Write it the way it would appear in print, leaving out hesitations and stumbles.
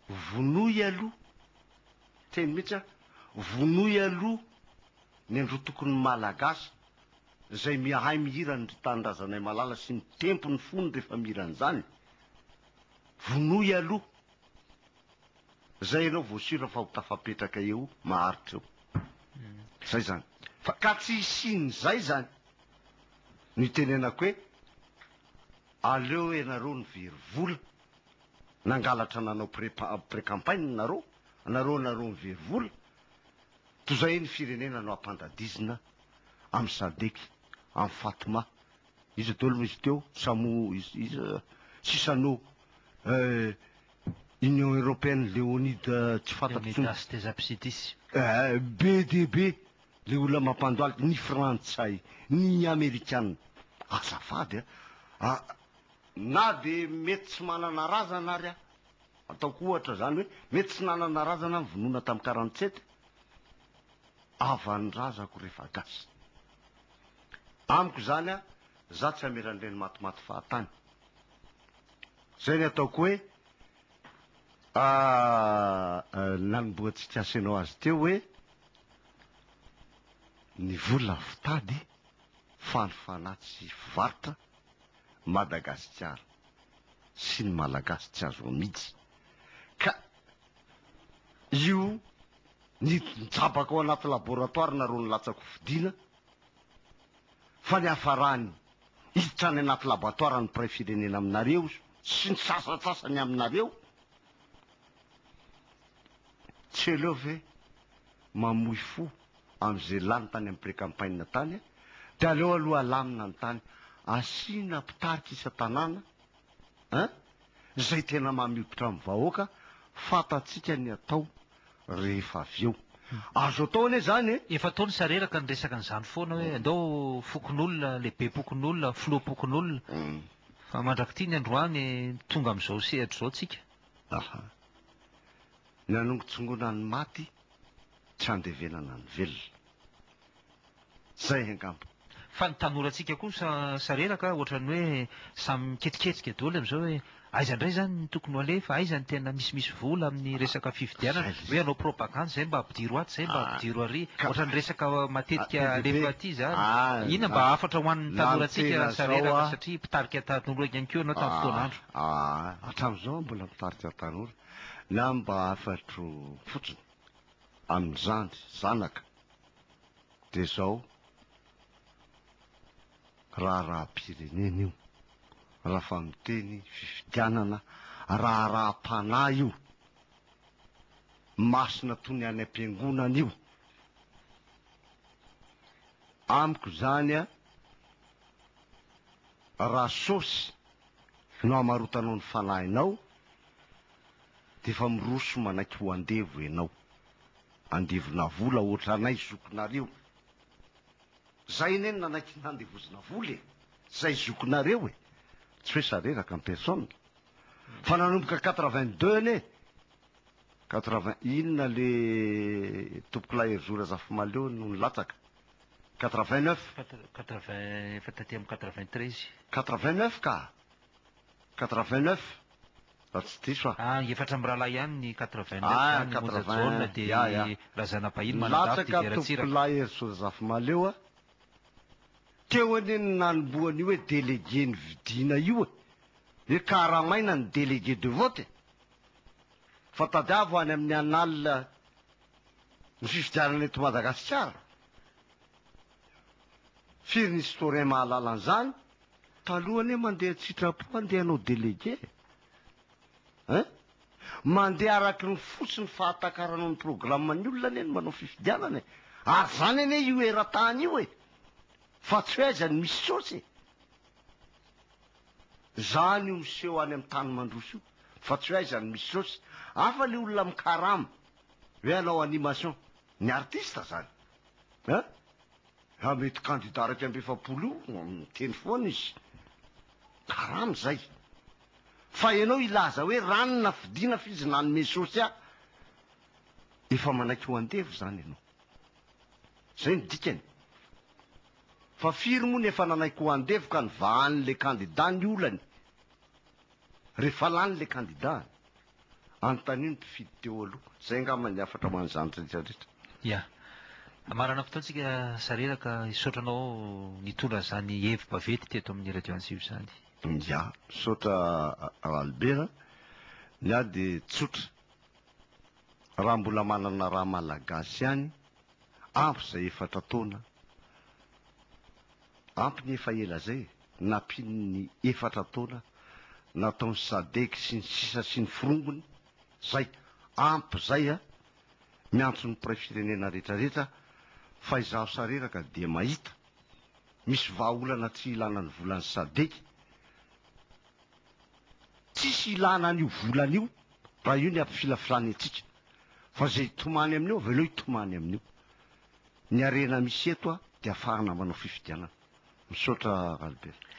vonoy aloha teny mihitsy a vonoy aloha ny andro tokony malagasy zay miahay mihira ny tanindrazanay malala sy ny tempo ny fony rehefa mihiran'izany vonoy aloha zay ianao voasira fa ho tafapetraka eo maharitra eo zay zany fa ka tsy isin'zay zany ny tenenako hoe aleo ianareo ny very vola nangalatra nanao pré-campagne nareo ny very vola toy zay ny firenena no ampandadizina amin'ny sadeky amin'ny fatoma izy tolo izy teo samo sisano Union européenne Léonide tsy fantatro BDB le olona mampandoaly ny frantsay ny amerikana azafady na de mety tsy manana razana ary ataoko ohatra zany hoe mety tsy nanana razana vonona tamin'ny 47 avan'ny razako rehefa gasy amiko zany a za tsy ameran'ireny matimaty fahatany zay ny ataoko hoe nanomboantsika asenao azy teo hoe ny vola fitady fanofana tsy fivaritra Madagasikara sy ny malagasy tsy azo amidy ka io ny jabaka ao anaty laboratoire nareo ny latsako fidina fa ny hafarany hiditra ny anaty laboratoire ny préfirenena aminareo sy ny sasasasany aminareo tsy eleo ve mamoy fo am'izay lany tany amin'ny pré-campagne tany de aleo aloha alamina ny tany asina mpitarika isa-tanàna zay tena mamiototra amin'ny vahoaka fatatsika ny atao rehefa avy eo azo atao ane zany efa taony sareraka ny resaka n'izany foana hoe andao fokon'olona lehibe pokon'olona filo pokon'olona fa mandrakity ny androany tonga am'izao sehatra zao tsika ny anongotsongona ny maty tsy andevenana ny velona zay angamba fa ny tanoratsika koa sareraka ohatrany hoe samy miketriketrika daholo am'izao hoe aiza ndray zany ny tokony ho alefa aiza ny tena misimisy vola amin'ny resaka fifidianana hoe anao propagande zay mba ampidiro aty zay mba ampidiro ary ohatrany resaka matetika alefa aty zany ina mba afatra ho an'ny tanoratsika sareraka satria mpitarika tanora ihany keo anao tamin'ny fotoan'andro hatram'izao mbola mitarika tanora na mba afatro fotsiny amin'ny zandry zanaka de zao raha-pirenena io raha fa miteny fifidianana raha-pana io masina tony any am-piangonana io amiko zany a raha sosy no amarotanao ny fanahinao de fa miroso manaiky ho andevo ianao andevona vola ohatra anay zokonareo zay neny nanaiky nandevozina vola zay zokonareo tsy hoe sareraka ny personne fa nanomboka 82 ane 80 inona le tompokolay erzora zafimaleo no nilatsaka 89 efa taty amin'ny 93 89 ka 89 raha tsy diso efatra amin'ny rahalahy ihany ny 89 de razanapahiny latsaka tompokolay erzora zafimaleo teo ane ny nanomboany io hoe délégué ny vidina io hoe karamaina ny délégué de vote fa tadiavo any amin'ny analina ny fifidianana eto Madagasikara firy ny historien mahalala an'izany talohany mandeha tsitrapo andeha hanao délégué mandeha araky ny fotsiny fahatakaranao ny programmany olona ane ny manao fifidianana ary zany ane io eran-tany io fa tsy hoe aizany misy sosy zany io miseho any amin'ny tany mandroso io fa tsy hoe aizany misy sosy afa le olona mikarama hoe anao animation ny artiste zany mety candidat raky amby efapolo miteny foana izy karama zay fa ianao ilaza hoe ranona fidina fizy nanome sosy efa manaiky ho andevo zany ianao zay ny dikany fa firy moa nefa nanaiky ho andevo ka ny vahan'le candidat ny olany rehefa lany le candidat Anontaniany mpifidy teo aloha zay ngamba ny afatra man'izany rehetrarehetra. Ya, amarana fotoantsika sareraka isotranao nitondra zany hevi-bavety teto amin'ny radio antsivy zany. Ya, misaotra Albert, ny ahy dia tsotra. Raha mbola manana raha malagasy ihany, ampy izay efatra taona. Ampy ny efa ela zay, nampiny ny efatra taona, nataony Sadek sy ny sisa sy ny firongony, zay, ampy zay a, miantso ny mpiray-firenena rehetrarehetra, fa izaho sareraka dia mahita, misy vahaolana tsy ilana ny volan'ny Sadek, tsisy ilana an'io volana io, raha io ny ampifilafilany antsika, fa zay tomany amin'io, aveleo hitomany amin'io. Ny arena misy eto a, dia afahana manao fifidianana. Misaotra Albert.